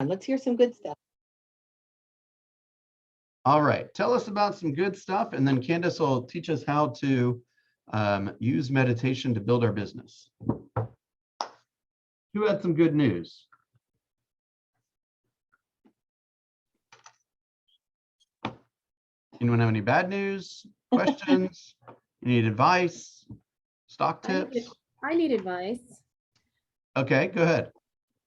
Let's hear some good stuff. All right, tell us about some good stuff, and then Candace will teach us how to use meditation to build our business. Who had some good news? Anyone have any bad news, questions? You need advice, stock tips? I need advice. Okay, go ahead.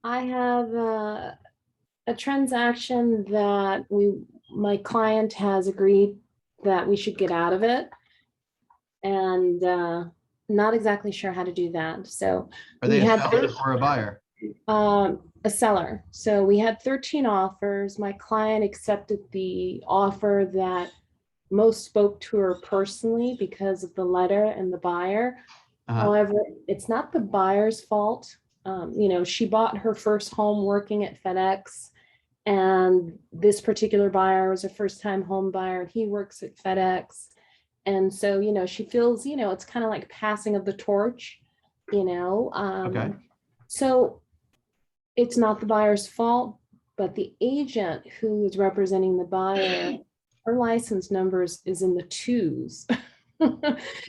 I have a transaction that my client has agreed that we should get out of it, and not exactly sure how to do that. So Are they a seller or a buyer? A seller. So we had 13 offers. My client accepted the offer that most spoke to her personally because of the letter and the buyer. However, it's not the buyer's fault. She bought her first home working at FedEx, and this particular buyer was a first-time home buyer, and he works at FedEx. And so, she feels, it's kind of like passing of the torch, Okay. So it's not the buyer's fault, but the agent who is representing the buyer, her license numbers is in the 2s.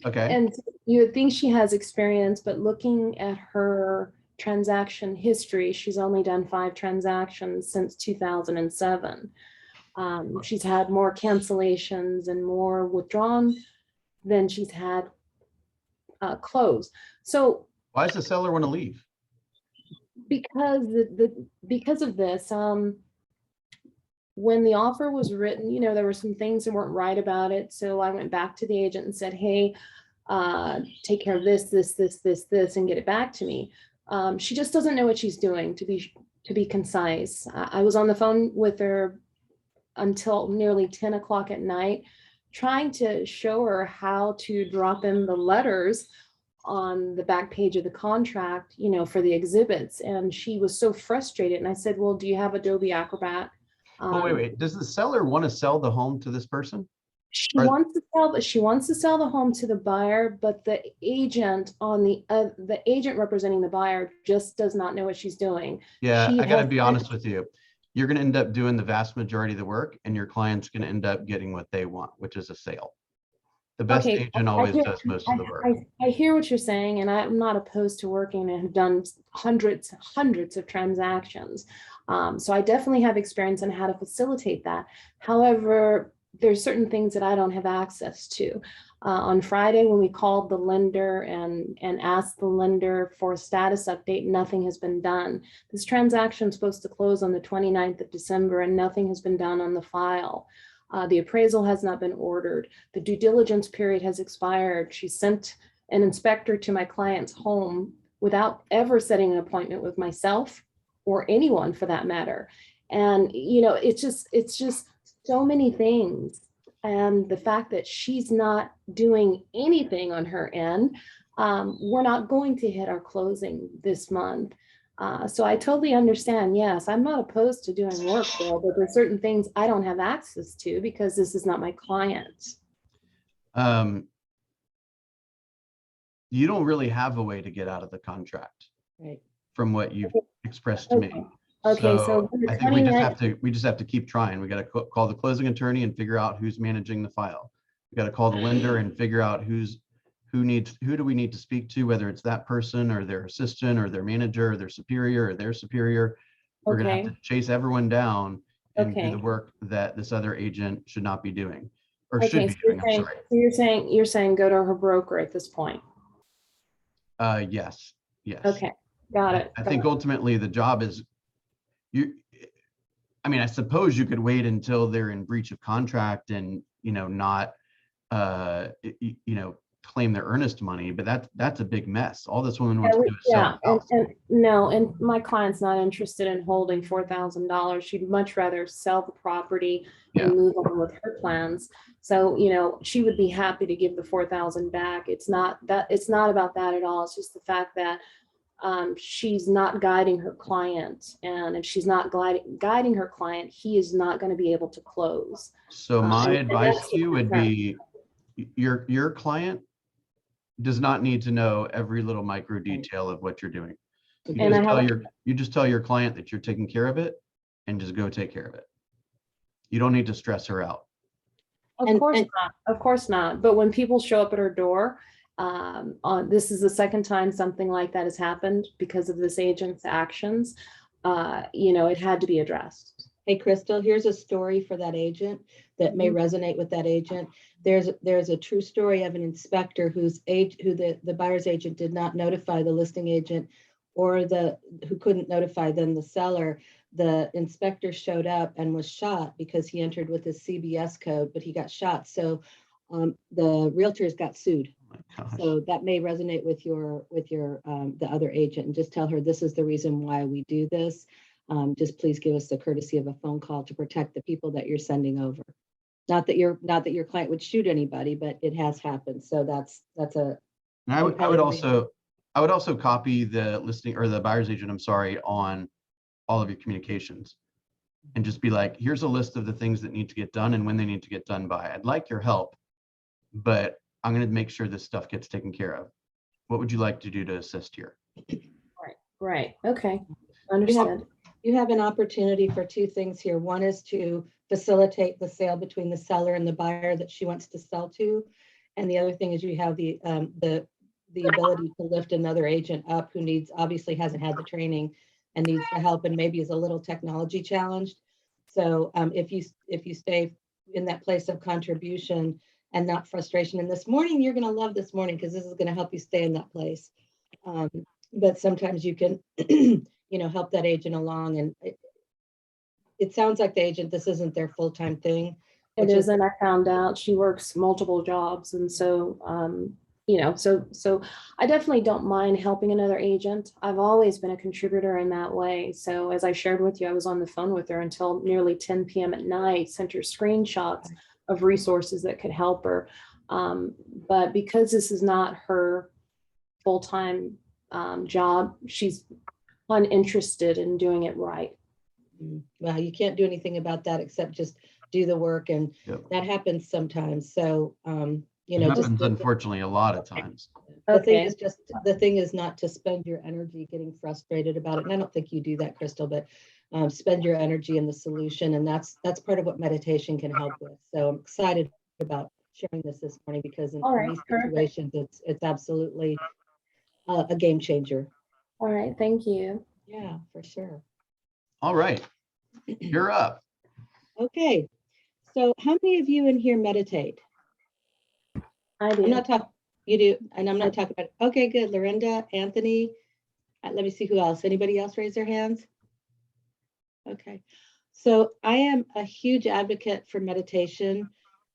Okay. And you would think she has experience, but looking at her transaction history, she's only done 5 transactions since 2007. She's had more cancellations and more withdrawn than she's had closed. So why does the seller want to leave? Because because of this, when the offer was written, there were some things that weren't right about it. So I went back to the agent and said, hey, take care of this, and get it back to me. She just doesn't know what she's doing, to be concise. I was on the phone with her until nearly 10 o'clock at night, trying to show her how to drop in the letters on the back page of the contract, for the exhibits. And she was so frustrated. And I said, well, do you have Adobe Acrobat? Oh, wait. Does the seller want to sell the home to this person? She wants to sell the home to the buyer, but the agent representing the buyer just does not know what she's doing. Yeah, I got to be honest with you. You're going to end up doing the vast majority of the work, and your client's going to end up getting what they want, which is a sale. The best agent always does most of the work. I hear what you're saying, and I'm not opposed to working and have done hundreds of transactions. So I definitely have experience on how to facilitate that. However, there's certain things that I don't have access to. On Friday, when we called the lender and asked the lender for a status update, nothing has been done. This transaction is supposed to close on the 29th of December, and nothing has been done on the file. The appraisal has not been ordered. The due diligence period has expired. She sent an inspector to my client's home without ever setting an appointment with myself or anyone for that matter. And, it's just so many things. And the fact that she's not doing anything on her end, we're not going to hit our closing this month. So I totally understand. Yes, I'm not opposed to doing work, Bill, but there's certain things I don't have access to because this is not my client. You don't really have a way to get out of the contract, right? From what you've expressed to me. Okay, so I think we just have to keep trying. We got to call the closing attorney and figure out who's managing the file. We got to call the lender and figure out who do we need to speak to, whether it's that person or their assistant or their manager or their superior or their superior. We're going to have to chase everyone down and do the work that this other agent should not be doing or should be doing. I'm sorry. So you're saying go to her broker at this point. Yes. Okay, got it. I think ultimately the job is I suppose you could wait until they're in breach of contract and, not, claim their earnest money, but that's a big mess. All this woman wants to do is sell a house. And my client's not interested in holding $4,000. She'd much rather sell the property and move on with her plans. So, she would be happy to give the $4,000 back. It's not about that at all. It's just the fact that she's not guiding her client, and if she's not guiding her client, he is not going to be able to close. So my advice to you would be your client does not need to know every little micro detail of what you're doing. You just tell your client that you're taking care of it and just go take care of it. You don't need to stress her out. Of course not. Of course not. But when people show up at her door, this is the second time something like that has happened because of this agent's actions. It had to be addressed. Hey, Crystal, here's a story for that agent that may resonate with that agent. There's a true story of an inspector who the buyer's agent did not notify the listing agent, or who couldn't notify them, the seller. The inspector showed up and was shot because he entered with his CBS code, but he got shot. So the realtors got sued. Oh my gosh. So that may resonate with your the other agent, and just tell her this is the reason why we do this. Just please give us the courtesy of a phone call to protect the people that you're sending over. Not that your client would shoot anybody, but it has happened. So that's a. And I would also copy the listing or the buyer's agent, I'm sorry, on all of your communications, and just be like, here's a list of the things that need to get done and when they need to get done by. I'd like your help, but I'm going to make sure this stuff gets taken care of. What would you like to do to assist here? Right. Okay. Understood. You have an opportunity for two things here. One is to facilitate the sale between the seller and the buyer that she wants to sell to. And the other thing is you have the ability to lift another agent up who obviously hasn't had the training and needs the help and maybe is a little technology challenged. So if you stay in that place of contribution and not frustration, and this morning, you're going to love this morning because this is going to help you stay in that place. But sometimes you can help that agent along. And it sounds like the agent, this isn't their full-time thing. It isn't. I found out she works multiple jobs. And so, so I definitely don't mind helping another agent. I've always been a contributor in that way. So as I shared with you, I was on the phone with her until nearly 10 p.m. at night, sent her screenshots of resources that could help her. But because this is not her full-time job, she's uninterested in doing it right. Well, you can't do anything about that except just do the work, and that happens sometimes. So it happens unfortunately a lot of times. The thing is not to spend your energy getting frustrated about it, and I don't think you do that, Crystal, but spend your energy in the solution, and that's part of what meditation can help with. So I'm excited about sharing this morning because in these situations it's absolutely a game changer. All right, thank you. Yeah, for sure. All right, you're up. Okay, so how many of you in here meditate? I do. I'm not talking. You do, and I'm not talking about. Okay, good. Lorinda, Anthony. Let me see who else. Anybody else raise their hands? Okay, so I am a huge advocate for meditation.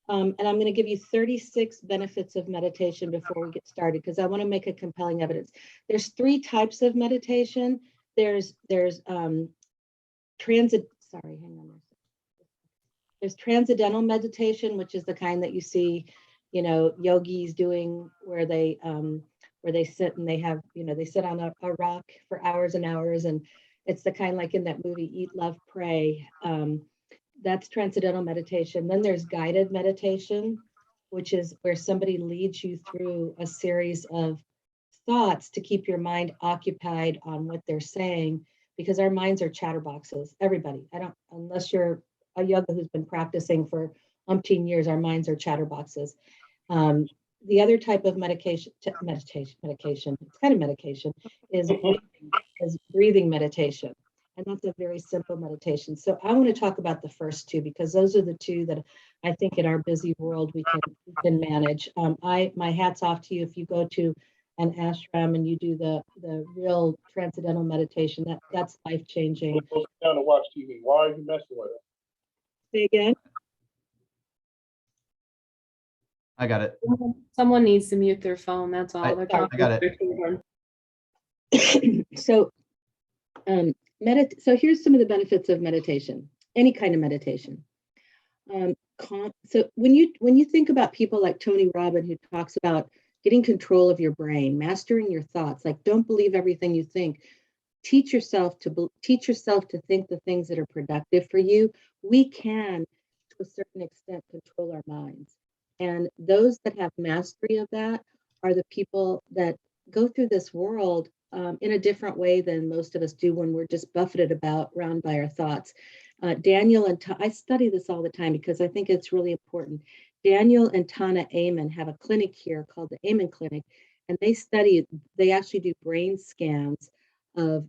And I'm going to give you 36 benefits of meditation before we get started, because I want to make a compelling evidence. There's 3 types of meditation. There's transcendental meditation, which is the kind that you see, yogis doing, where they sit and they have, they sit on a rock for hours and hours, and it's the kind like in that movie Eat, Love, Pray. That's transcendental meditation. Then there's guided meditation, which is where somebody leads you through a series of thoughts to keep your mind occupied on what they're saying, because our minds are chatterboxes. Everybody, unless you're a yoga who's been practicing for umpteen years, our minds are chatterboxes. The other type of medication, it's kind of medication, is breathing meditation. And that's a very simple meditation. So I want to talk about the first 2, because those are the 2 that I think in our busy world we can manage. My hat's off to you if you go to an ashram and you do the real transcendental meditation. That's life-changing. Down to watch TV. Why are you messing with it? Say again. I got it. Someone needs to mute their phone. That's all. I got it. So here's some of the benefits of meditation, any kind of meditation. So when you think about people like Tony Robbins, who talks about getting control of your brain, mastering your thoughts, like don't believe everything you think, teach yourself to think the things that are productive for you. We can, to a certain extent, control our minds. And those that have mastery of that are the people that go through this world in a different way than most of us do when we're just buffeted around by our thoughts. Daniel and I study this all the time because I think it's really important. Daniel and Tana Amen have a clinic here called the Amen Clinic, and they actually do brain scans of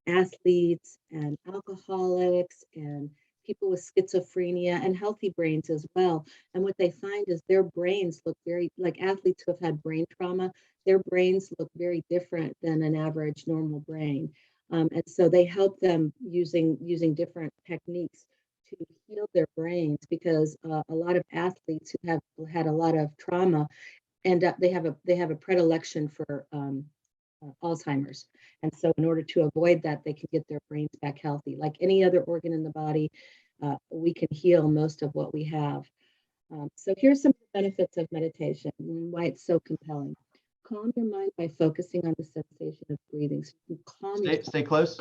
athletes and alcoholics and people with schizophrenia and healthy brains as well. And what they find is their brains look very, like athletes who have had brain trauma, their brains look very different than an average normal brain. And so they help them using different techniques to heal their brains because a lot of athletes who have had a lot of trauma end up they have a predilection for Alzheimer's, and so in order to avoid that, they can get their brains back healthy. Like any other organ in the body, we can heal most of what we have. So here's some benefits of meditation and why it's so compelling. Calm your mind by focusing on the sensation of breathing. So you calm Stay close.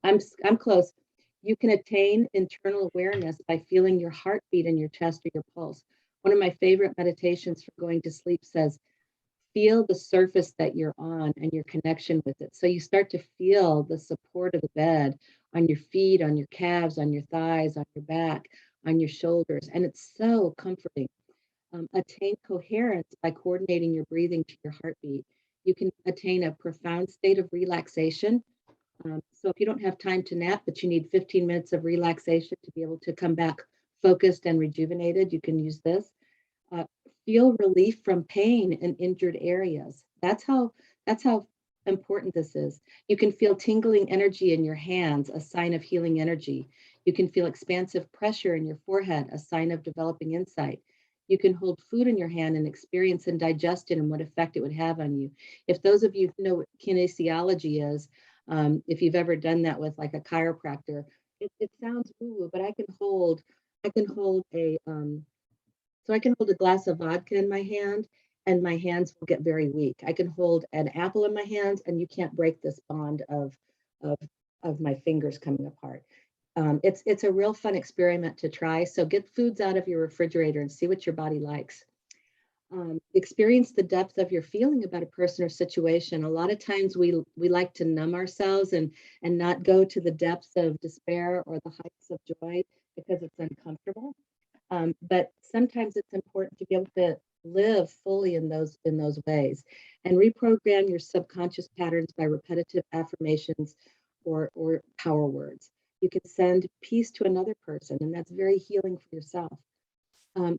I'm close. You can attain internal awareness by feeling your heartbeat in your chest or your pulse. One of my favorite meditations for going to sleep says, feel the surface that you're on and your connection with it. So you start to feel the support of the bed on your feet, on your calves, on your thighs, on your back, on your shoulders. And it's so comforting. Attain coherence by coordinating your breathing to your heartbeat. You can attain a profound state of relaxation. So if you don't have time to nap, but you need 15 minutes of relaxation to be able to come back focused and rejuvenated, you can use this. Feel relief from pain in injured areas. That's how important this is. You can feel tingling energy in your hands, a sign of healing energy. You can feel expansive pressure in your forehead, a sign of developing insight. You can hold food in your hand and experience and digest it and what effect it would have on you. If those of you who know what kinesiology is, if you've ever done that with like a chiropractor, it sounds woo-woo, but I can hold a glass of vodka in my hand and my hands will get very weak. I can hold an apple in my hands and you can't break this bond of, of my fingers coming apart. It's a real fun experiment to try. So get foods out of your refrigerator and see what your body likes. Experience the depth of your feeling about a person or situation. A lot of times we like to numb ourselves and not go to the depths of despair or the heights of joy because it's uncomfortable. But sometimes it's important to be able to live fully in those ways and reprogram your subconscious patterns by repetitive affirmations or power words. You can send peace to another person, and that's very healing for yourself.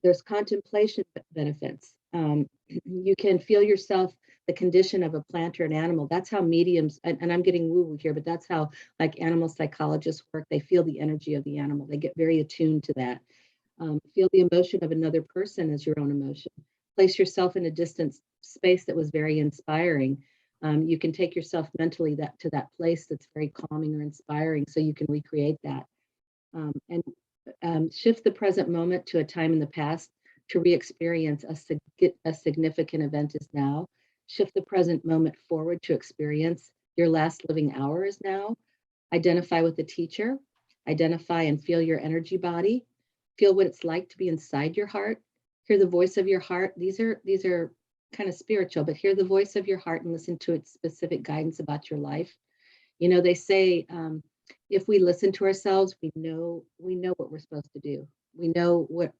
There's contemplation benefits. You can feel yourself the condition of a plant or an animal. That's how mediums, and I'm getting woo-woo here, but that's how like animal psychologists work. They feel the energy of the animal. They get very attuned to that. Feel the emotion of another person as your own emotion. Place yourself in a distant space that was very inspiring. You can take yourself mentally to that place that's very calming or inspiring so you can recreate that. And shift the present moment to a time in the past to re-experience a significant event is now. Shift the present moment forward to experience your last living hour is now. Identify with the teacher. Identify and feel your energy body. Feel what it's like to be inside your heart. Hear the voice of your heart. These are kind of spiritual, but hear the voice of your heart and listen to its specific guidance about your life. You know, they say if we listen to ourselves, we know what we're supposed to do. We know what,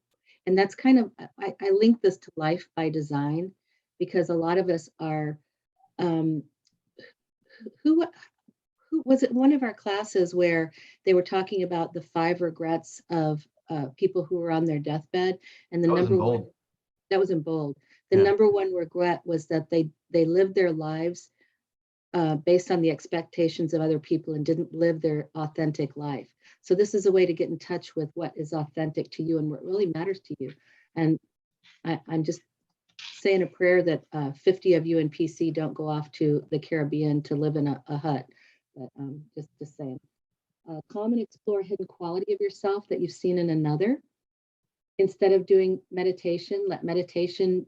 and that's kind of I link this to life by design because a lot of us are who was it one of our classes where they were talking about the 5 regrets of people who were on their deathbed, and the That was number in one bold. that was in bold. The Yeah. number one regret was that they lived their lives based on the expectations of other people and didn't live their authentic life. So this is a way to get in touch with what is authentic to you and what really matters to you. And I'm just saying a prayer that 50 of you in PC don't go off to the Caribbean to live in a hut. But just saying. Calm and explore hidden quality of yourself that you've seen in another. Instead of doing meditation, let meditation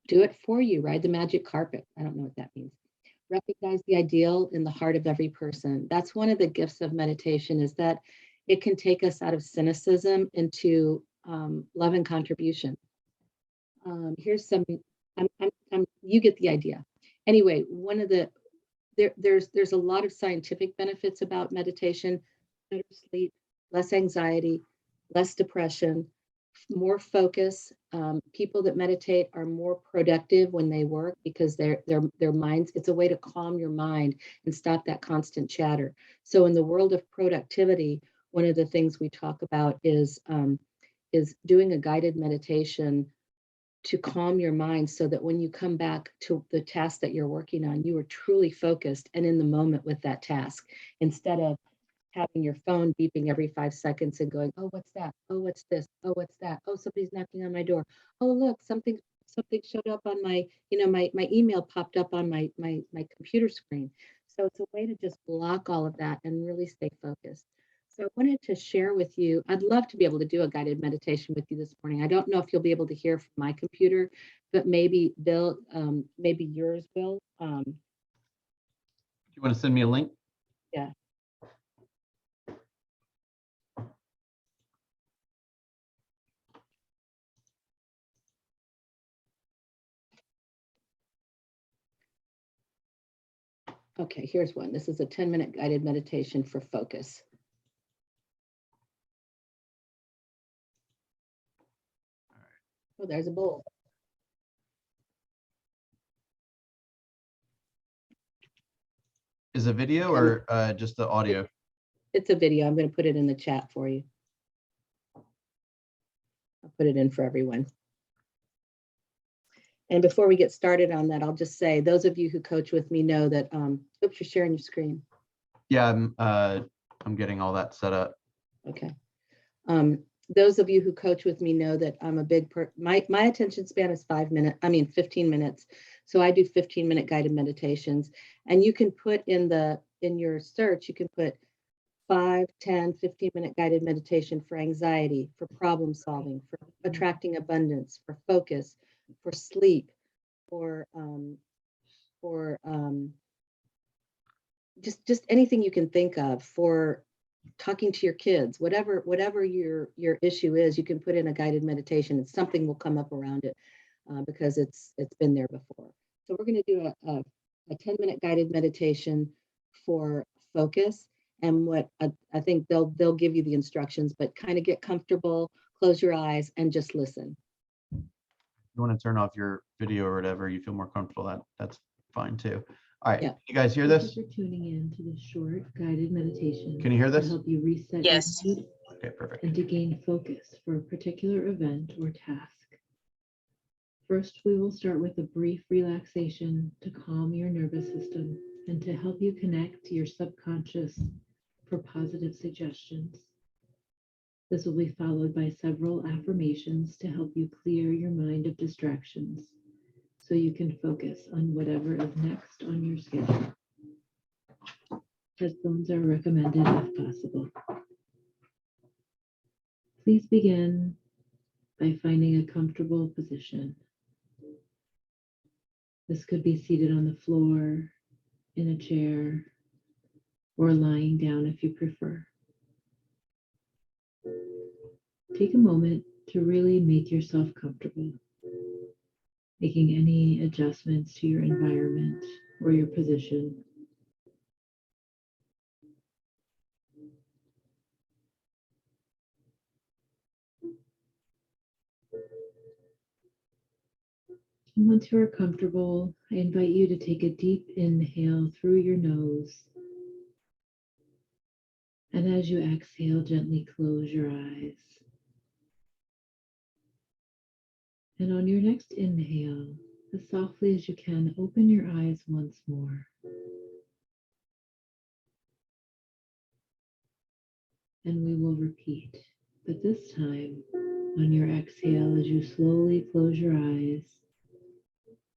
do it for you. Ride the magic carpet. I don't know what that means. Recognize the ideal in the heart of every person. That's one of the gifts of meditation is that it can take us out of cynicism into love and contribution. Here's some, you get the idea. Anyway, one of the, there's a lot of scientific benefits about meditation, better sleep, less anxiety, less depression, more focus. People that meditate are more productive when they work because their minds, it's a way to calm your mind and stop that constant chatter. So in the world of productivity, one of the things we talk about is doing a guided meditation to calm your mind so that when you come back to the task that you're working on, you are truly focused and in the moment with that task instead of having your phone beeping every 5 seconds and going, oh, what's that? Oh, what's this? Oh, what's that? Oh, somebody's knocking on my door. Oh, look, something showed up on my, my email popped up on my computer screen. So it's a way to just block all of that and really stay focused. So I wanted to share with you, I'd love to be able to do a guided meditation with you this morning. I don't know if you'll be able to hear from my computer, but maybe Bill, maybe yours will. Do you want to send me a link? Yeah. Okay, here's one. This is a 10-minute guided meditation for focus. Oh, there's a bowl. Is it video or just the audio? It's a video. I'm going to put it in the chat for you. I'll put it in for everyone. And before we get started on that, I'll just say, those of you who coach with me know that, oops, you're sharing your screen. Yeah, I'm getting all that set up. Okay. Those of you who coach with me know that I'm a big, my attention span is 15 minutes. So I do 15-minute guided meditations. And you can put in your search, you can put 5, 10, 15-minute guided meditation for anxiety, for problem solving, for attracting abundance, for focus, for sleep, for just anything you can think of, for talking to your kids, whatever your issue is, you can put in a guided meditation and something will come up around it because it's been there before. So we're going to do a 10-minute guided meditation for focus. And what I think they'll give you the instructions, but kind of get comfortable, close your eyes and just listen. You want to turn off your video or whatever, you feel more comfortable, that's fine too. All right, Yeah. you guys hear Thank this? you for tuning in to this short guided meditation. Can you hear this? To help you reset Yes. your mood Okay, perfect. and to gain focus for a particular event or task. First, we will start with a brief relaxation to calm your nervous system and to help you connect to your subconscious for positive suggestions. This will be followed by several affirmations to help you clear your mind of distractions so you can focus on whatever is next on your schedule. Headphones are recommended if possible. Please begin by finding a comfortable position. This could be seated on the floor, in a chair, or lying down if you prefer. Take a moment to really make yourself comfortable, making any adjustments to your environment or your position. And once you are comfortable, I invite you to take a deep inhale through your nose. And as you exhale, gently close your eyes. And on your next inhale, as softly as you can, open your eyes once more. And we will repeat, but this time, on your exhale, as you slowly close your eyes,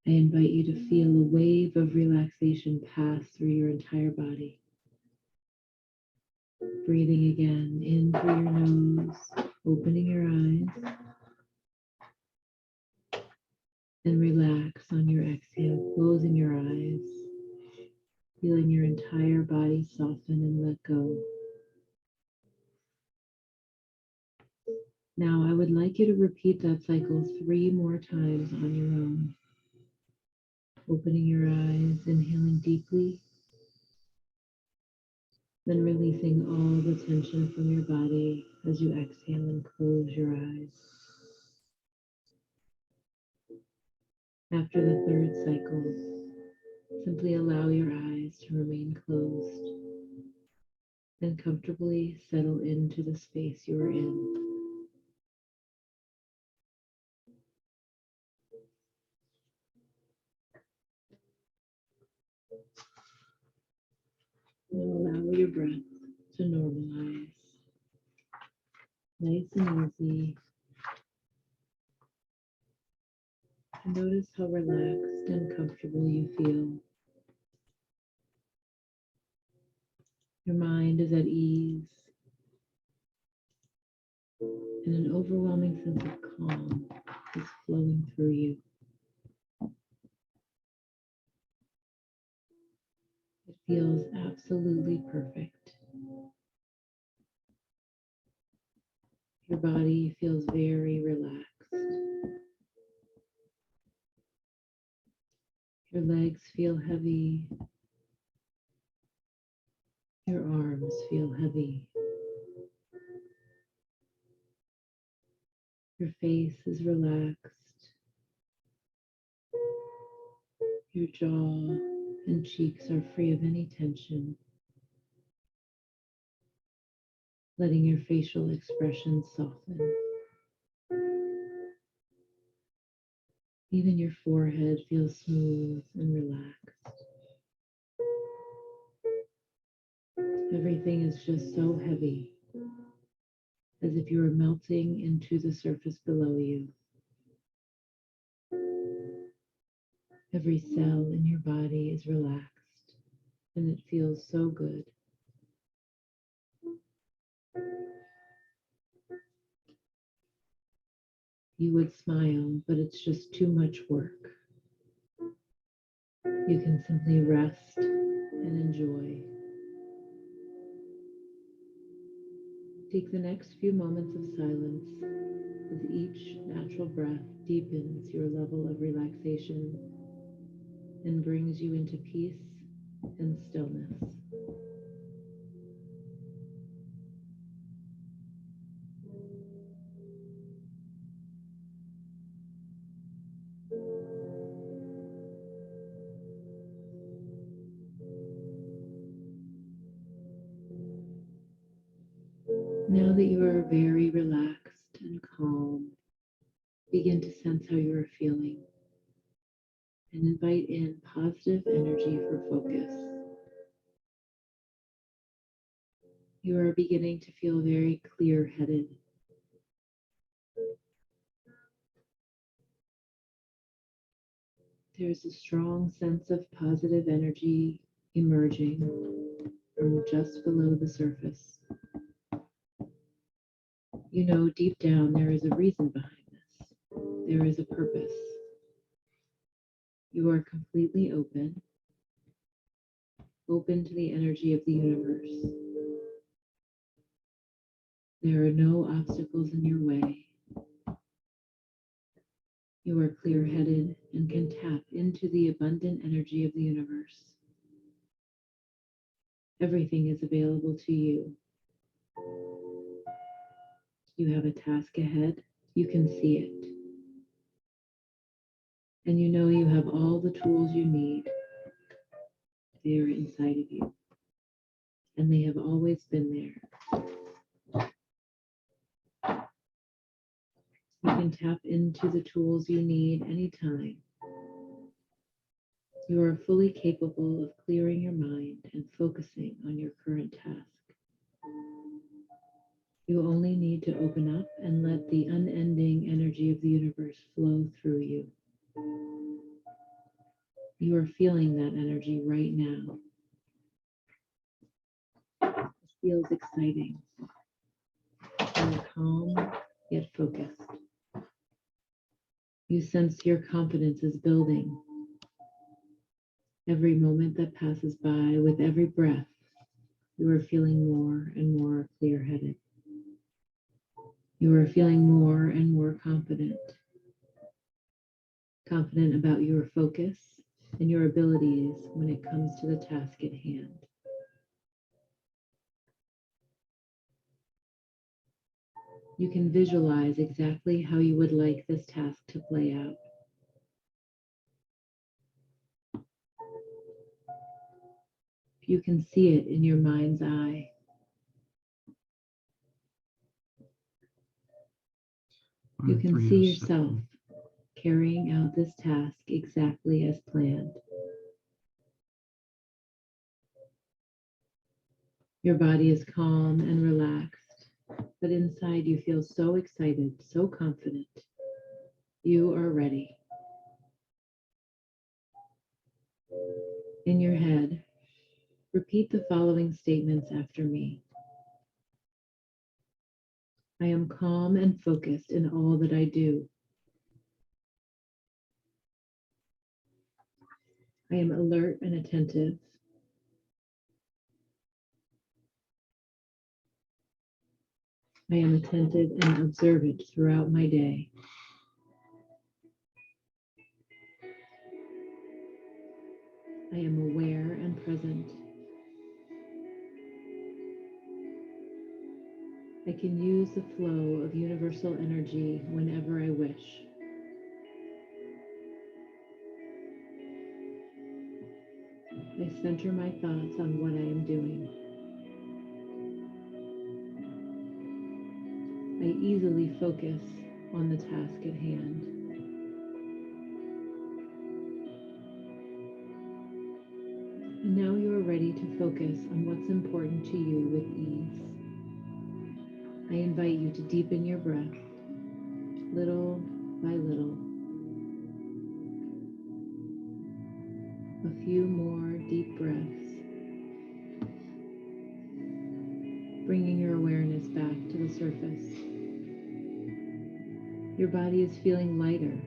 I invite you to feel a wave of relaxation pass through your entire body. Breathing again in through your nose, opening your eyes, and relax on your exhale, closing your eyes, feeling your entire body soften and let go. Now, I would like you to repeat that cycle 3 more times on your own. Opening your eyes, inhaling deeply. Then releasing all the tension from your body as you exhale and close your eyes. After the third cycle, simply allow your eyes to remain closed and comfortably settle into the space you are in. Now allow your breath to normalize. Nice and easy. And notice how relaxed and comfortable you feel. Your mind is at ease, and an overwhelming sense of calm is flowing through you. It feels absolutely perfect. Your body feels very relaxed. Your legs feel heavy. Your arms feel heavy. Your face is relaxed. Your jaw and cheeks are free of any tension, letting your facial expressions soften. Even your forehead feels smooth and relaxed. Everything is just so heavy, as if you are melting into the surface below you. Every cell in your body is relaxed, and it feels so good. You would smile, but it's just too much work. You can simply rest and enjoy. Take the next few moments of silence as each natural breath deepens your level of relaxation and brings you into peace and stillness. Now that you are very relaxed and calm, begin to sense how you are feeling and invite in positive energy for focus. You are beginning to feel very clear-headed. There's a strong sense of positive energy emerging from just below the surface. You know deep down there is a reason behind this. There is a purpose. You are completely open to the energy of the universe. There are no obstacles in your way. You are clear-headed and can tap into the abundant energy of the universe. Everything is available to you. You have a task ahead. You can see it. And you know you have all the tools you need. They are inside of you. And they have always been there. You can tap into the tools you need anytime. You are fully capable of clearing your mind and focusing on your current task. You only need to open up and let the unending energy of the universe flow through you. You are feeling that energy right now. It feels exciting. You are calm, yet focused. You sense your confidence is building. Every moment that passes by, with every breath, you are feeling more and more clear-headed. You are feeling more and more confident about your focus and your abilities when it comes to the task at hand. You can visualize exactly how you would like this task to play out. You can see it in your mind's eye. You can see yourself carrying out this task exactly as planned. Your body is calm and relaxed, but inside you feel so excited, so confident. You are ready. In your head, repeat the following statements after me. I am calm and focused in all that I do. I am alert and attentive. I am attentive and observant throughout my day. I am aware and present. I can use the flow of universal energy whenever I wish. I center my thoughts on what I am doing. I easily focus on the task at hand. And now you are ready to focus on what's important to you with ease. I invite you to deepen your breath, little by little. A few more deep breaths, bringing your awareness back to the surface. Your body is feeling lighter.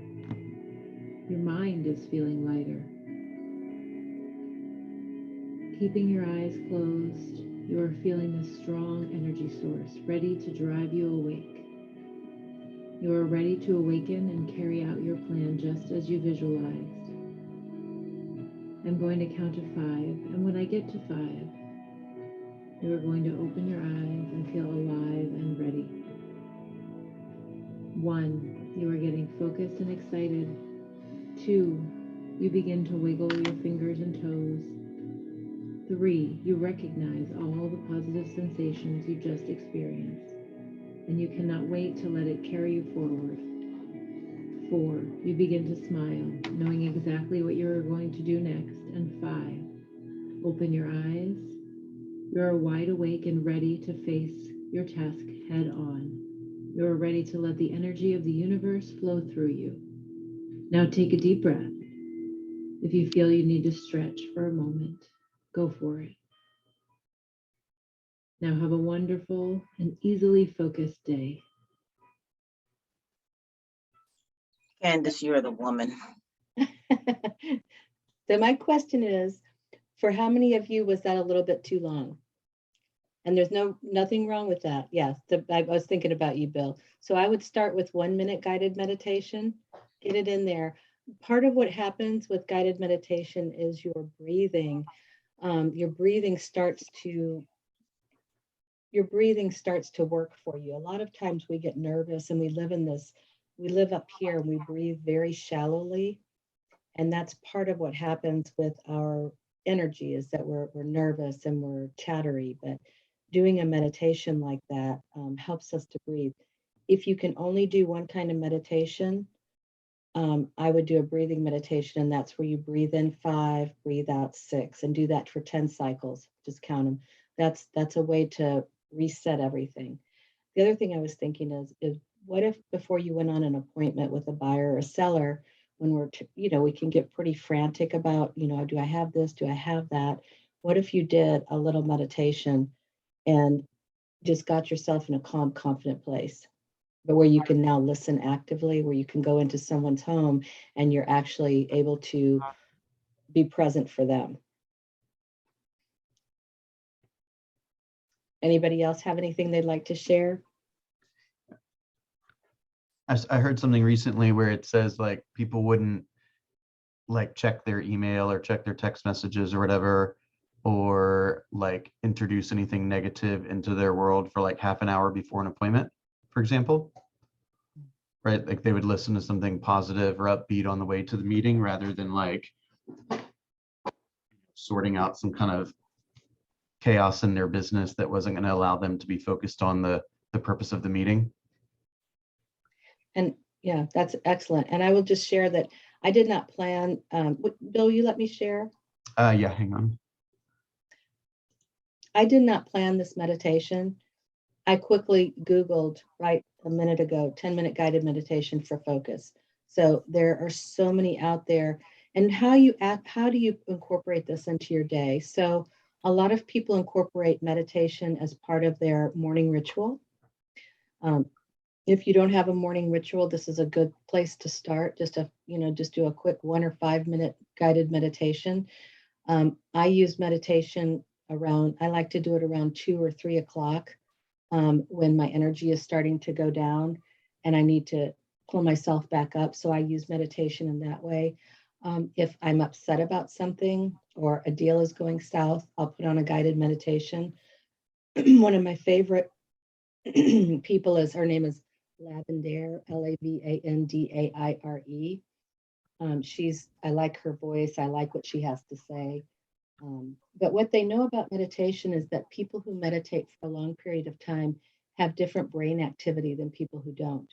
Your mind is feeling lighter. Keeping your eyes closed, you are feeling a strong energy source ready to drive you awake. You are ready to awaken and carry out your plan just as you visualized. I'm going to count to 5, and when I get to 5, you are going to open your eyes and feel alive and ready. 1, you are getting focused and excited. 2, you begin to wiggle your fingers and toes. 3, you recognize all the positive sensations you just experienced, and you cannot wait to let it carry you forward. 4, you begin to smile, knowing exactly what you are going to do next. And 5, open your eyes. You are wide awake and ready to face your task head on. You are ready to let the energy of the universe flow through you. Now take a deep breath. If you feel you need to stretch for a moment, go for it. Now have a wonderful and easily focused day. Candace, you're the woman. So my question is, for how many of you was that a little bit too long? And there's nothing wrong with that. Yes, I was thinking about you, Bill. So I would start with 1-minute guided meditation, get it in there. Part of what happens with guided meditation is your breathing. Your breathing starts to work for you. A lot of times we get nervous and we live up here and we breathe very shallowly. And that's part of what happens with our energy, is that we're nervous and we're chattery. But doing a meditation like that helps us to breathe. If you can only do one kind of meditation, I would do a breathing meditation, and that's where you breathe in 5, breathe out 6, and do that for 10 cycles. Just count them. That's a way to reset everything. The other thing I was thinking is what if before you went on an appointment with a buyer or a seller, when we can get pretty frantic about, do I have this? Do I have that? What if you did a little meditation and just got yourself in a calm, confident place, but where you can now listen actively, where you can go into someone's home and you're actually able to be present for them. Anybody else have anything they'd like to share? I heard something recently where it says like people wouldn't like check their email or check their text messages or whatever, or like introduce anything negative into their world for like half an hour before an appointment. for example. Right, like they would listen to something positive or upbeat on the way to the meeting rather than like sorting out some kind of chaos in their business that wasn't going to allow them to be focused on the purpose of the meeting. And yeah, that's excellent. And I will just share that I did not plan, Bill, you let me share? Yeah, hang on. I did not plan this meditation. I quickly Googled right a minute ago, 10-minute guided meditation for focus. So there are so many out there. And how do you incorporate this into your day? So a lot of people incorporate meditation as part of their morning ritual. If you don't have a morning ritual, this is a good place to start. Just do a quick 1 or 5 minute guided meditation. I use meditation I like to do it around 2 or 3 o'clock. When my energy is starting to go down and I need to pull myself back up. So I use meditation in that way. If I'm upset about something or a deal is going south, I'll put on a guided meditation. One of my favorite people her name is Lavendaire, Lavandaire. I like her voice. I like what she has to say. But what they know about meditation is that people who meditate for a long period of time have different brain activity than people who don't.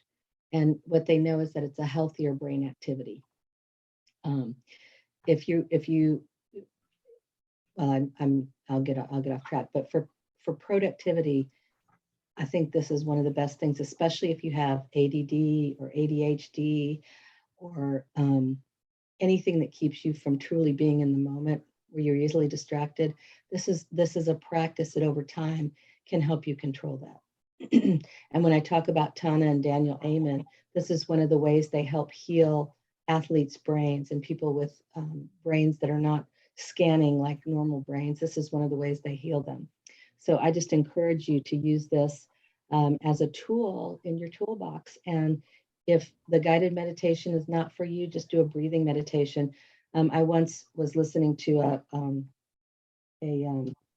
And what they know is that it's a healthier brain activity. I'll get off track. But for productivity, I think this is one of the best things, especially if you have ADD or ADHD or anything that keeps you from truly being in the moment, where you're easily distracted. This is a practice that over time can help you control that. And when I talk about Tana and Daniel Amen, this is one of the ways they help heal athletes' brains and people with brains that are not scanning like normal brains. This is one of the ways they heal them. So I just encourage you to use this as a tool in your toolbox. And if the guided meditation is not for you, just do a breathing meditation. I once was listening to a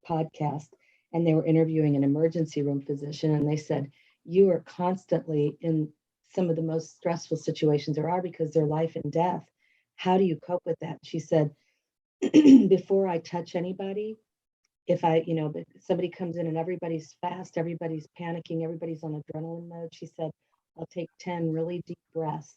podcast, and they were interviewing an emergency room physician, and they said, you are constantly in some of the most stressful situations there are because they're life and death. How do you cope with that? She said, before I touch anybody, if somebody comes in and everybody's fast, everybody's panicking, everybody's on adrenaline mode, she said, I'll take 10 really deep breaths.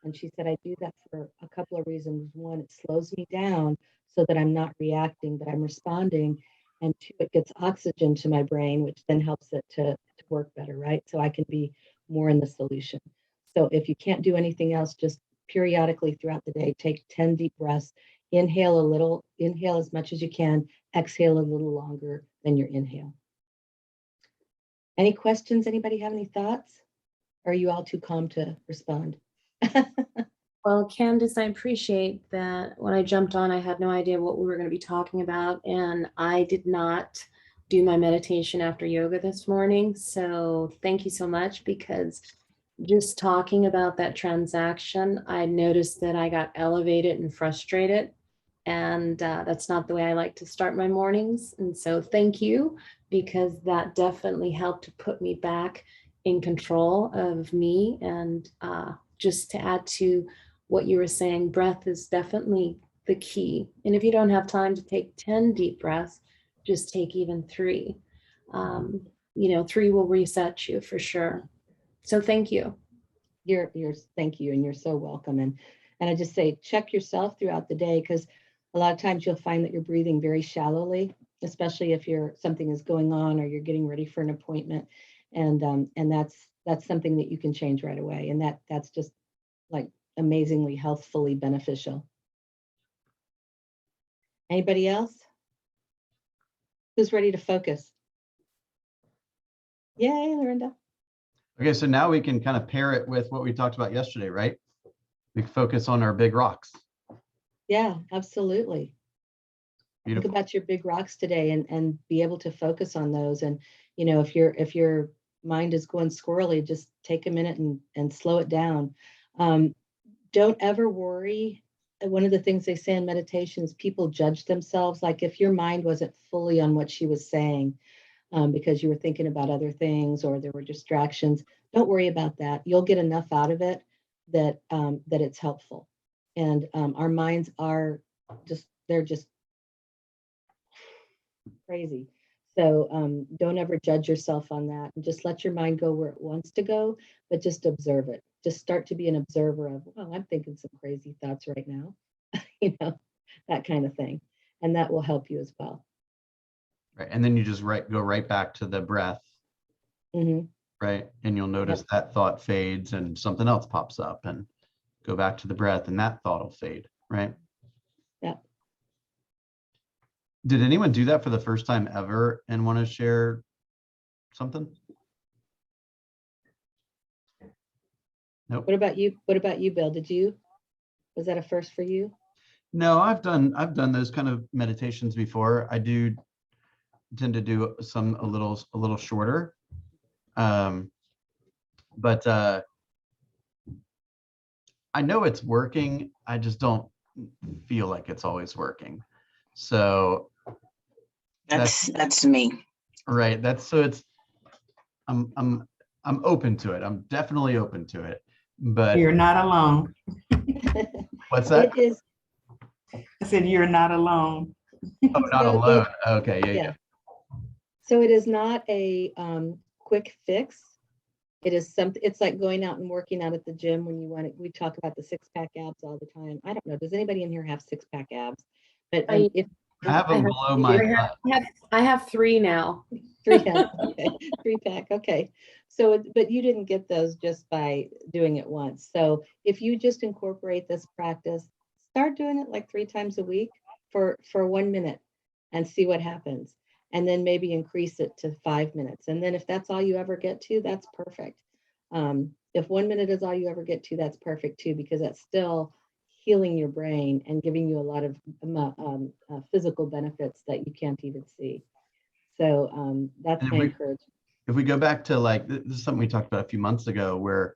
And she said, I do that for a couple of reasons. One, it slows me down so that I'm not reacting, but I'm responding. And two, it gets oxygen to my brain, which then helps it to work better, right? So I can be more in the solution. So if you can't do anything else, just periodically throughout the day, take 10 deep breaths, inhale a little, inhale as much as you can, exhale a little longer than your inhale. Any questions? Anybody have any thoughts? Or are you all too calm to respond? Well, Candace, I appreciate that when I jumped on, I had no idea what we were going to be talking about. And I did not do my meditation after yoga this morning. So thank you so much, because just talking about that transaction, I noticed that I got elevated and frustrated. And that's not the way I like to start my mornings. And so thank you, because that definitely helped to put me back in control of me. And just to add to what you were saying, breath is definitely the key. And if you don't have time to take 10 deep breaths, just take even 3. 3 will reset you for sure. So thank you. Thank you, and you're so welcome. And I just say, check yourself throughout the day, because a lot of times you'll find that you're breathing very shallowly, especially if something is going on or you're getting ready for an appointment. And that's something that you can change right away. And that's just like amazingly healthfully beneficial. Anybody else? Who's ready to focus? Yay, Lorinda. Okay, so now we can kind of pair it with what we talked about yesterday, right? We focus on our big rocks. Yeah, absolutely. Beautiful. Think about your big rocks today and be able to focus on those. And if your mind is going squirrely, just take a minute and slow it down. Don't ever worry. One of the things they say in meditation is people judge themselves. Like if your mind wasn't fully on what she was saying, because you were thinking about other things or there were distractions, don't worry about that. You'll get enough out of it that that it's helpful. And our minds are they're just crazy. So don't ever judge yourself on that, and just let your mind go where it wants to go, but just observe it. Just start to be an observer of, oh, I'm thinking some crazy thoughts right now, that kind of thing. And that will help you as well. Right. And then you just go right back to the breath. Mm-hmm. Right. And you'll notice that thought fades and something else pops up, and go back to the breath and that thought will fade. Right. Yeah. Did anyone do that for the first time ever and want to share something? Nope. What about you? What about you, Bill? Was that a first for you? No, I've done those kind of meditations before. I do tend to do some a little shorter. But I know it's working. I just don't feel like it's always working. So That's me. right. I'm open to it. I'm definitely open to it. But You're not alone. what's that? It is. I said, you're not alone. Oh, not So alone. Okay. Yeah. So it is not a quick fix. It is something. It's like going out and working out at the gym when you want to. We talk about the 6-pack abs all the time. I don't know. Does anybody in here have 6-pack abs? But if I have them below my butt. I have 3 now. 3-pack. Okay. So, but you didn't get those just by doing it once. So if you just incorporate this practice, start doing it like 3 times a week for 1 minute and see what happens. And then maybe increase it to 5 minutes. And then if that's all you ever get to, that's perfect. If 1 minute is all you ever get to, that's perfect too, because that's still healing your brain and giving you a lot of physical benefits that you can't even see. So that's my encouragement. If we go back to this is something we talked about a few months ago, where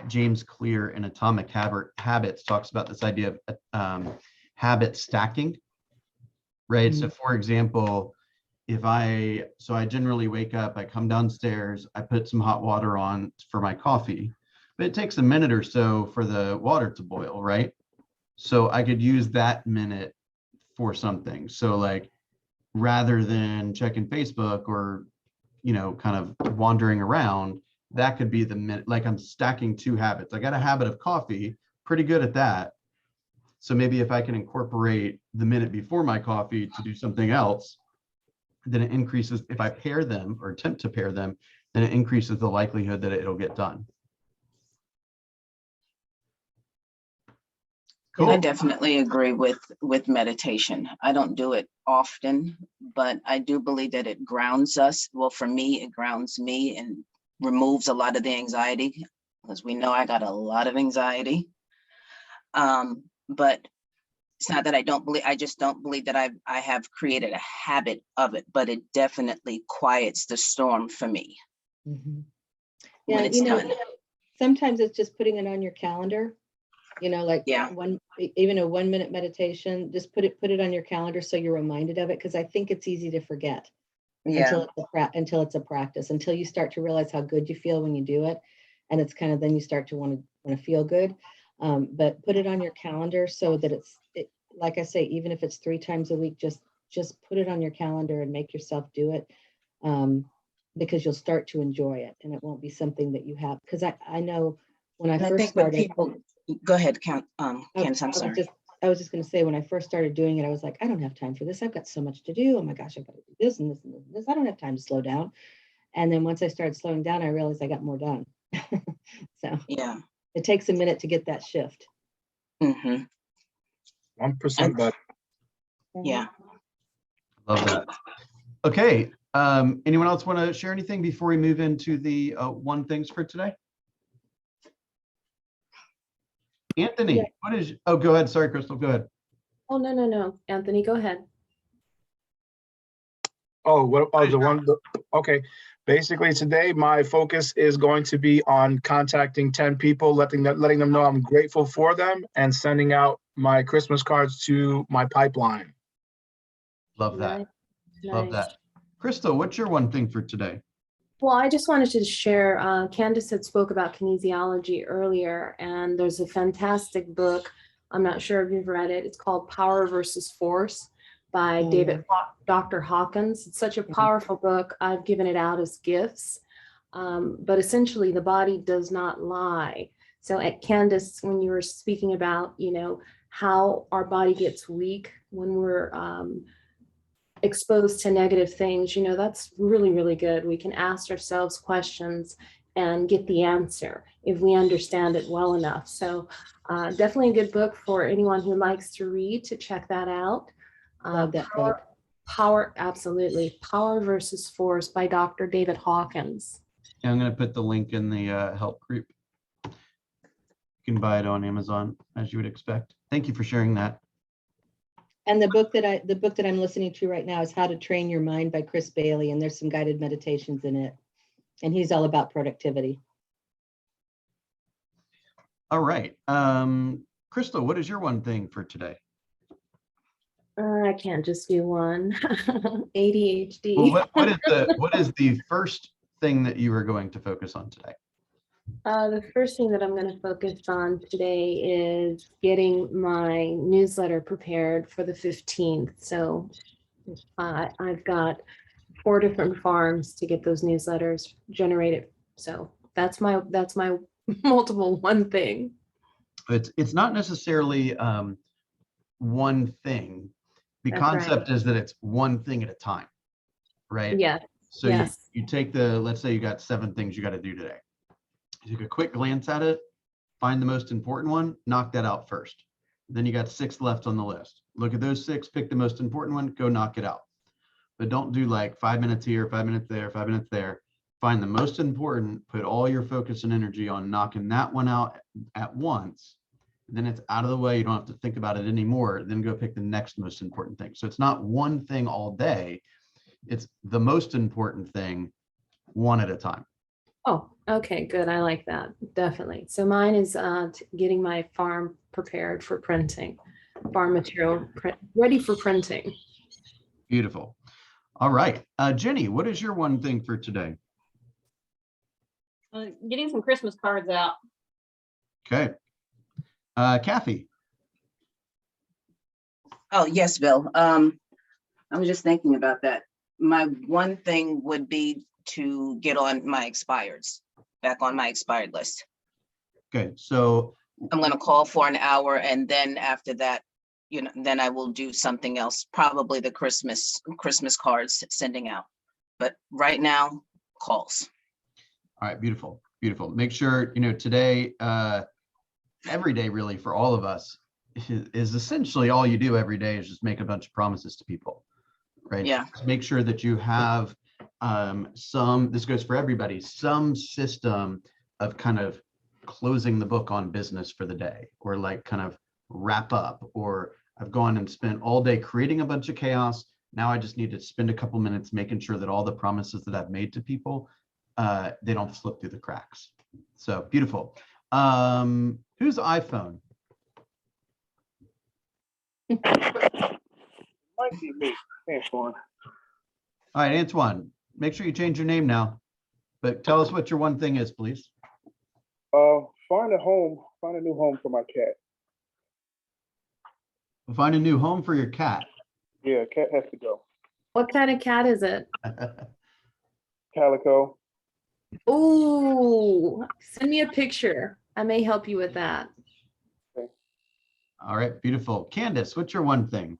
James Clear in Atomic Habits talks about this idea of habit stacking, right? So for example, I generally wake up, I come downstairs, I put some hot water on for my coffee, but it takes a minute or so for the water to boil, right? So I could use that minute for something. So like, rather than checking Facebook or, kind of wandering around, that could be the minute. Like, I'm stacking 2 habits. I got a habit of coffee, pretty good at that. So maybe if I can incorporate the minute before my coffee to do something else, then it increases, if I pair them or attempt to pair them, then it increases the likelihood that it'll get done. Cool. I definitely agree with meditation. I don't do it often, but I do believe that it grounds us. Well, for me, it grounds me and removes a lot of the anxiety, because we know I got a lot of anxiety. But it's not that I don't believe, I just don't believe that I have created a habit of it, but it definitely quiets the storm for me. Mm-hmm. When it's done. Sometimes it's just putting it on your calendar. Like even a 1 minute meditation, just put it on your calendar so you're reminded of it, because I think it's easy to forget until it's a practice, until you start to realize how good you feel when you do it, and it's kind of then you start to want to feel good. But put it on your calendar so that it's like I say, even if it's 3 times a week, just put it on your calendar and make yourself do it, because you'll start to enjoy it, and it won't be something that you have. Because I know when I first started. Go ahead, Candace, I'm sorry. I was just going to say, when I first started doing it, I was like, I don't have time for this. I've got so much to do. Oh my gosh, I've got to do this and this and this. I don't have time to slow down. And then once I started slowing down, I realized I got more done. So yeah, it takes a minute to get that shift. 1% better. Yeah. Love that. Okay. Anyone else want to share anything before we move into the one things for today? Anthony, go ahead. Sorry, Crystal, go ahead. Oh, no. Anthony, go ahead. Okay. Basically today, my focus is going to be on contacting 10 people, letting them know I'm grateful for them, and sending out my Christmas cards to my pipeline. Love that. Nice. Love that. Crystal, what's your one thing for today? Well, I just wanted to share, Candace had spoke about kinesiology earlier, and there's a fantastic book. I'm not sure if you've read it. It's called Power versus Force by Dr. Hawkins. It's such a powerful book. I've given it out as gifts. But essentially the body does not lie. So at Candace, when you were speaking about, how our body gets weak when we're exposed to negative things, that's really, really good. We can ask ourselves questions and get the answer if we understand it well enough. So definitely a good book for anyone who likes to read, to check that out. Love that book. Power, absolutely. Power versus Force by Dr. David Hawkins. I'm going to put the link in the help group. You can buy it on Amazon, as you would expect. Thank you for sharing that. And the book that I'm listening to right now is How to Train Your Mind by Chris Bailey, and there's some guided meditations in it. And he's all about productivity. All right. Crystal, what is your one thing for today? I can't just do one. ADHD. Well, what is the first thing that you are going to focus on today? The first thing that I'm going to focus on today is getting my newsletter prepared for the 15th. So I've got 4 different farms to get those newsletters generated. So that's my multiple one thing. It's not necessarily one thing. The That's right. concept is that it's one thing at a time, right? Yeah. So Yes. you take let's say you got 7 things you got to do today. You take a quick glance at it, find the most important one, knock that out first. Then you got 6 left on the list. Look at those 6, pick the most important one, go knock it out. But don't do like 5 minutes here, 5 minutes there, 5 minutes there. Find the most important, put all your focus and energy on knocking that one out at once. Then it's out of the way. You don't have to think about it anymore. Then go pick the next most important thing. So it's not one thing all day. It's the most important thing, one at a time. Oh, okay, good. I like that. Definitely. So mine is getting my farm prepared for printing, farm material ready for printing. Beautiful. All right. Jenny, what is your one thing for today? Getting some Christmas cards out. Okay. Kathy. Oh, yes, Bill. I was just thinking about that. My one thing would be to get on my expireds, back on my expired list. Okay. So I'm going to call for an hour, and then after that, then I will do something else, probably the Christmas cards sending out. But right now, calls. all right, beautiful, beautiful. Make sure, today, every day really for all of us is essentially all you do every day is just make a bunch of promises to people, right? Yeah. Make sure that you have this goes for everybody, some system of kind of closing the book on business for the day, or like kind of wrap up, or I've gone and spent all day creating a bunch of chaos. Now I just need to spend a couple minutes making sure that all the promises that I've made to people, they don't slip through the cracks. So beautiful. Whose iPhone? Might be me, Antoine. All right, Antoine, make sure you change your name now, but tell us what your one thing is, please. Find a new home for my cat. Find a new home for your cat. Yeah, cat has to go. What kind of cat is it? Calico. Oh, send me a picture. I may help you with that. All right, beautiful. Candace, what's your one thing?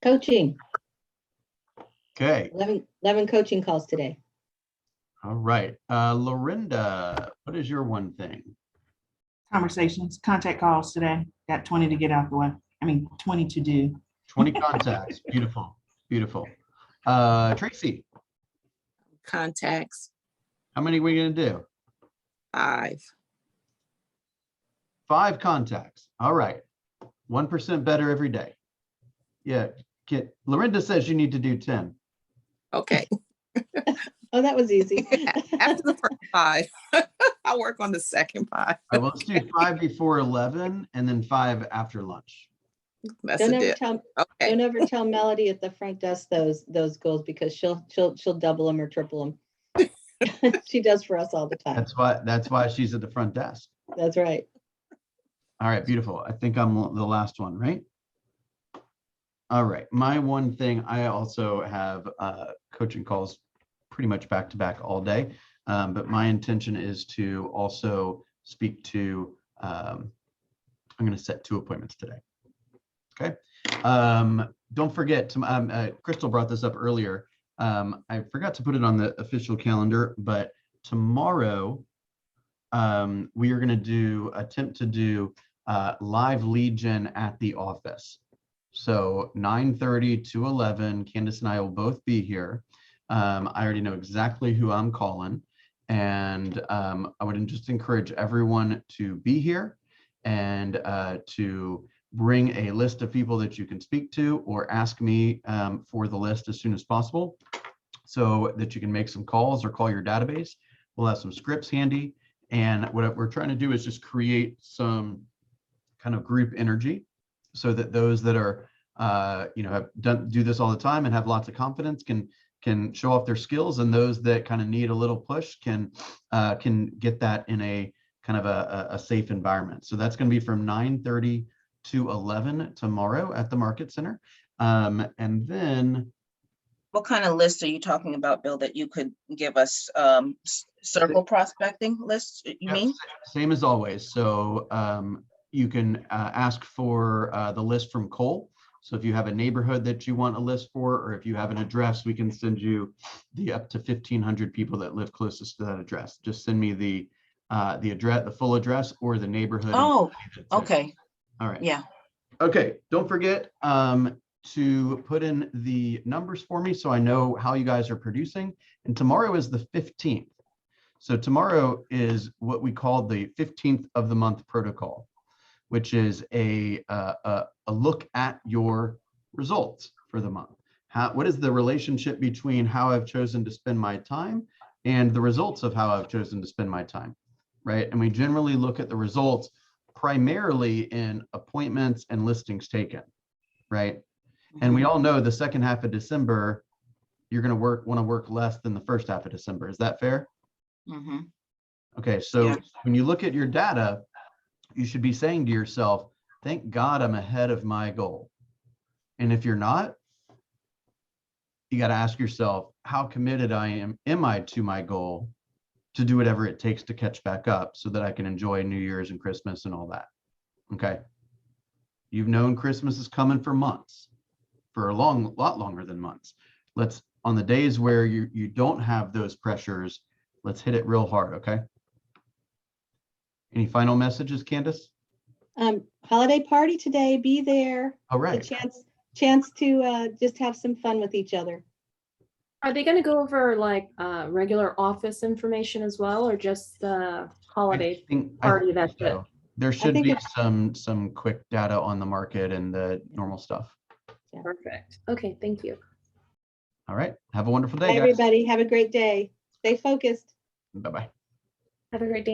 Coaching. Okay. 11 coaching calls today. All right. Lorinda, what is your one thing? Conversations, contact calls today. Got 20 to get out the way. 20 to do. 20 contacts. Beautiful. Beautiful. Tracy, Contacts, how many are we going to do? 5. 5 contacts. All right. 1% better every day. Yeah. Lorinda says you need to do 10. Okay. Oh, that was easy. After the first 5, I'll work on the second 5. All right, well, let's do 5 before 11 and then 5 after lunch. That's Don't a ever dip. tell Okay. don't ever tell Melody at the front desk those goals, because she'll double them or triple them. She does for us all the time. That's why she's at the front desk. That's right. All right, beautiful. I think I'm the last one, right? All right, my one thing, I also have coaching calls pretty much back to back all day. But my intention is to also speak to, I'm going to set 2 appointments today. Okay. Don't forget, Crystal brought this up earlier. I forgot to put it on the official calendar, but tomorrow we are going to attempt to do live lead gen at the office. So 9:30 to 11, Candace and I will both be here. I already know exactly who I'm calling, and I would just encourage everyone to be here and to bring a list of people that you can speak to, or ask me for the list as soon as possible so that you can make some calls or call your database. We'll have some scripts handy. And what we're trying to do is just create some kind of group energy so that those that are, do this all the time and have lots of confidence can show off their skills, and those that kind of need a little push can get that in a kind of a safe environment. So that's going to be from 9:30 to 11 tomorrow at the Market Center. And then What kind of list are you talking about, Bill, that you could give us? Circle prospecting lists, you mean? Same as always. So you can ask for the list from Cole. So if you have a neighborhood that you want a list for, or if you have an address, we can send you the up to 1,500 people that live closest to that address. Just send me the address, the full address, or the neighborhood. Oh, okay. All right. Yeah. Okay. Don't forget to put in the numbers for me so I know how you guys are producing. And tomorrow is the 15th. So tomorrow is what we call the 15th of the month protocol, which is a look at your results for the month. What is the relationship between how I've chosen to spend my time and the results of how I've chosen to spend my time, right? And we generally look at the results primarily in appointments and listings taken, right? And we all know the second half of December, you're going to want to work less than the first half of December. Is that fair? Mm-hmm. Okay, so Yeah. when you look at your data, you should be saying to yourself, thank God I'm ahead of my goal. And if you're not, you got to ask yourself, how committed am I to my goal to do whatever it takes to catch back up so that I can enjoy New Year's and Christmas and all that. Okay. You've known Christmas is coming for months, for a lot longer than months. Let's, on the days where you don't have those pressures, let's hit it real hard. Okay. Any final messages, Candace? Holiday party today, be there. All right. A chance to just have some fun with each other. Are they going to go over like regular office information as well, or just the holiday party? That's it. There should be some quick data on the market and the normal stuff. Yeah. Perfect. Okay, thank you. All right. Have a wonderful day, Bye, guys. everybody. Have a great day. Stay focused. Bye-bye. Have a great day.